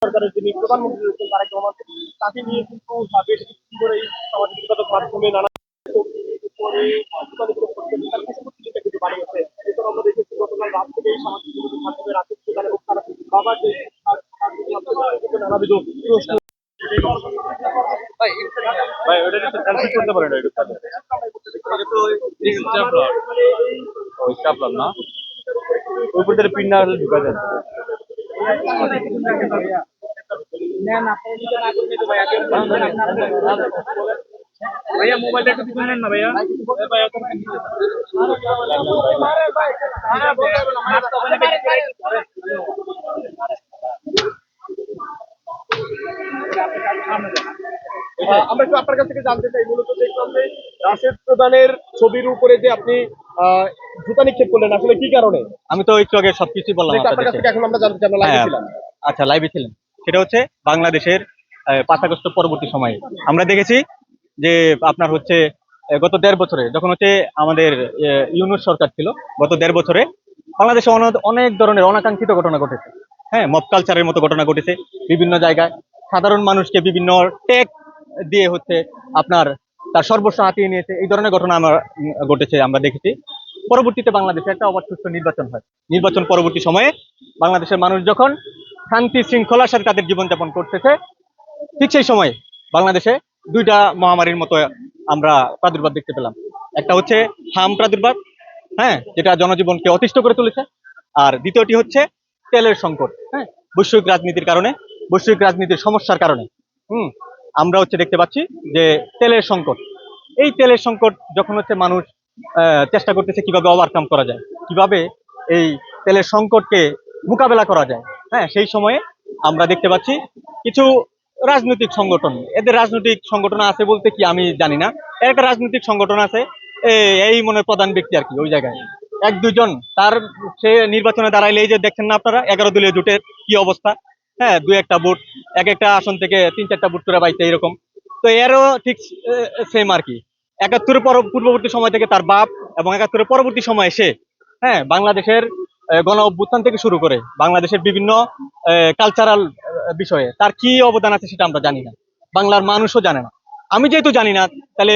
সরকারের যিনি প্রধানমন্ত্রী রয়েছেন তারেক রহমান, তাকে নিয়ে কিন্তু বেশ কিছুদিন ধরেই সামাজিক যোগাযোগ মাধ্যমে নানা করে তার কিছু প্রতিযোগিতা কিন্তু বাড়িয়েছে। এরপর আমরা দেখেছি গতকাল রাত থেকেই সামাজিক যোগাযোগ মাধ্যমে রাকেশ প্রধান এবং তার বাবার যে নানাবিধ প্রশ্ন। ভাই ওটা একটু সেলফি করতে পারেন একটু তাহলে। এটা তো স্টাফলার, ওই স্টাফলার না, ওই উপরে পিন না হলে ঢুকা যায়। ভাইয়া মোবাইলটা একটু পিছনে নেন না ভাইয়া। আমরা একটু আপনার কাছ থেকে জানতে চাই, মূলত দেখলাম যে রাশেদ প্রধানের ছবির উপরে যে আপনি জুতা নিক্ষেপ করলেন, আসলে কি কারণে? আমি তো একটু আগে সবকিছু বললাম আপনার কাছ থেকে। এখন আমরা জানতে চাই, আমরা লাইভে ছিলাম। আচ্ছা, লাইভে ছিলেন। সেটা হচ্ছে বাংলাদেশের 5 আগস্ট পরবর্তী সময়ে আমরা দেখেছি যে আপনার হচ্ছে গত 1.5 বছরে যখন হচ্ছে আমাদের ইউনূস সরকার ছিল, গত 1.5 বছরে বাংলাদেশে অনেক ধরনের অনাকাঙ্ক্ষিত ঘটনা ঘটেছে। হ্যাঁ, মব কালচারের মতো ঘটনা ঘটেছে বিভিন্ন জায়গায়। সাধারণ মানুষকে বিভিন্ন ট্যাগ দিয়ে হচ্ছে আপনার তার সর্বস্ব হাতিয়ে নিয়েছে, এই ধরনের ঘটনা ঘটেছে আমরা দেখেছি। পরবর্তীতে বাংলাদেশে একটা অবাধ সুষ্ঠু নির্বাচন হয়। নির্বাচন পরবর্তী সময়ে বাংলাদেশের মানুষ যখন শান্তি শৃঙ্খলার সাথে তাদের জীবনযাপন করতেছে, ঠিক সেই সময় বাংলাদেশে দুইটা মহামারীর মতো আমরা প্রাদুর্ভাব দেখতে পেলাম। একটা হচ্ছে হাম প্রাদুর্ভাব, হ্যাঁ, যেটা জনজীবনকে অতিষ্ঠ করে তুলেছে। আর দ্বিতীয়টি হচ্ছে তেলের সংকট। হ্যাঁ, বৈশ্বিক রাজনীতির কারণে, বৈশ্বিক রাজনীতির সমস্যার কারণে আমরা হচ্ছে দেখতে পাচ্ছি যে তেলের সংকট। এই তেলের সংকট যখন হচ্ছে মানুষ চেষ্টা করতেছে কিভাবে ওভারকাম করা যায়, কিভাবে এই তেলের সংকটকে মোকাবেলা করা যায়, হ্যাঁ, সেই সময়ে আমরা দেখতে পাচ্ছি কিছু রাজনৈতিক সংগঠন, এদের রাজনৈতিক সংগঠন আছে বলতে কি আমি জানি না, একটা রাজনৈতিক সংগঠন আছে এই মনে প্রধান ব্যক্তি আর কি ওই জায়গায় 1-2 জন তার সে নির্বাচনে দাঁড়াইলে এই যে দেখছেন না আপনারা 11 দলীয় জোটের কি অবস্থা। হ্যাঁ, 2-1টা ভোট, এক একটা আসন থেকে 3-4টা ভোট করে পাইছে এরকম। তো এরও ঠিক সেম আর কি। 71-এর পূর্ববর্তী সময় থেকে তার বাপ এবং 71-এর পরবর্তী সময় সে, হ্যাঁ, বাংলাদেশের গণ অভ্যুত্থান থেকে শুরু করে বাংলাদেশের বিভিন্ন কালচারাল বিষয়ে তার কি অবদান আছে সেটা আমরা জানি না, বাংলার মানুষও জানে না। আমি যেহেতু জানি না, তাহলে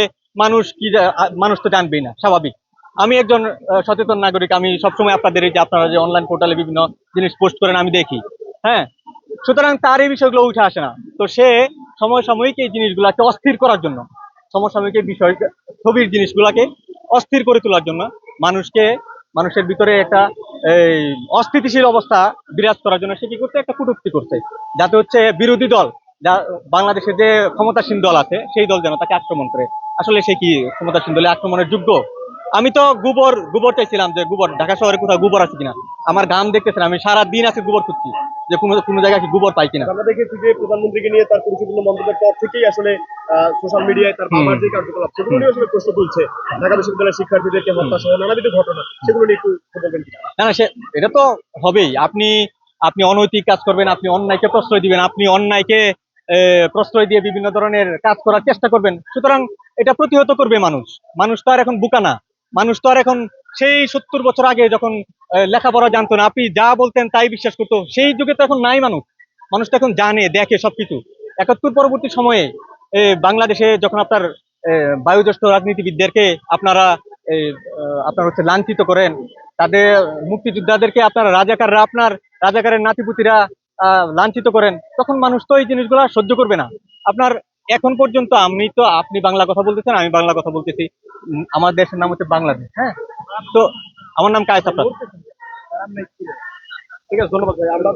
মানুষ তো জানবেই না, স্বাভাবিক। আমি একজন সচেতন নাগরিক, আমি সবসময় আপনাদের এই যে আপনারা যে অনলাইন পোর্টালে বিভিন্ন জিনিস পোস্ট করেন আমি দেখি। হ্যাঁ, সুতরাং তার এই বিষয়গুলো উঠে আসে না। তো সে সমসাময়িক এই জিনিসগুলাকে অস্থির করার জন্য, সমসাময়িক এই বিষয় ছবির জিনিসগুলাকে অস্থির করে তোলার জন্য মানুষের ভিতরে একটা এই অস্থিতিশীল অবস্থা বিরাজ করার জন্য সে কি করছে, একটা কটূক্তি করছে, যাতে হচ্ছে বিরোধী দল, যা বাংলাদেশের যে ক্ষমতাসীন দল আছে সেই দল যেন তাকে আক্রমণ করে। আসলে সে কি ক্ষমতাসীন দলে আক্রমণের যোগ্য? আমি তো গোবর চাইছিলাম যে গোবর ঢাকা শহরে কোথাও গোবর আছে কিনা, আমার গাম দেখতেছেন, আমি সারা দিন আছে গোবর খুঁজছি যে কোনো জায়গায় কি গোবর পাই কিনা। আমরা দেখেছি যে প্রধানমন্ত্রীকে নিয়ে তার গুরুত্বপূর্ণ মন্তব্যের পর থেকেই আসলে সোশ্যাল মিডিয়ায় তার বাবার যে কার্যকলাপ সেগুলো নিয়ে আসলে প্রশ্ন তুলছে। ঢাকা বিশ্ববিদ্যালয়ের শিক্ষার্থীদেরকে হত্যা সহ নানাবিধ ঘটনা, সেগুলো নিয়ে একটু বলবেন কি? না না, এটা তো হবেই। আপনি অনৈতিক কাজ করবেন, আপনি অন্যায়কে প্রশ্রয় দিবেন, আপনি অন্যায়কে প্রশ্রয় দিয়ে বিভিন্ন ধরনের কাজ করার চেষ্টা করবেন। সুতরাং এটা প্রতিহত করবে মানুষ। মানুষ তো আর এখন বোকা না। মানুষ তো আর এখন সেই 70 বছর আগে যখন লেখাপড়া জানতো না, আপনি যা বলতেন তাই বিশ্বাস করতো, সেই যুগে তো এখন নাই মানুষ। মানুষ তো এখন জানে, দেখে সবকিছু। 71 পরবর্তী সময়ে বাংলাদেশে যখন আপনার বায়োজ্যেষ্ঠ রাজনীতিবিদদেরকে আপনারা আপনার হচ্ছে লাঞ্ছিত করেন, তাদের মুক্তিযোদ্ধাদেরকে আপনার রাজাকারের নাতিপুতিরা লাঞ্ছিত করেন, তখন মানুষ তো এই জিনিসগুলো সহ্য করবে না। আপনার এখন পর্যন্ত আপনি বাংলা কথা বলতেছেন, আমি বাংলা কথা বলতেছি। আমার দেশের নাম হচ্ছে বাংলাদেশ। হ্যাঁ, তো আমার নাম কায়েস আফরাদ। ঠিক আছে, ধন্যবাদ ভাই। আমরা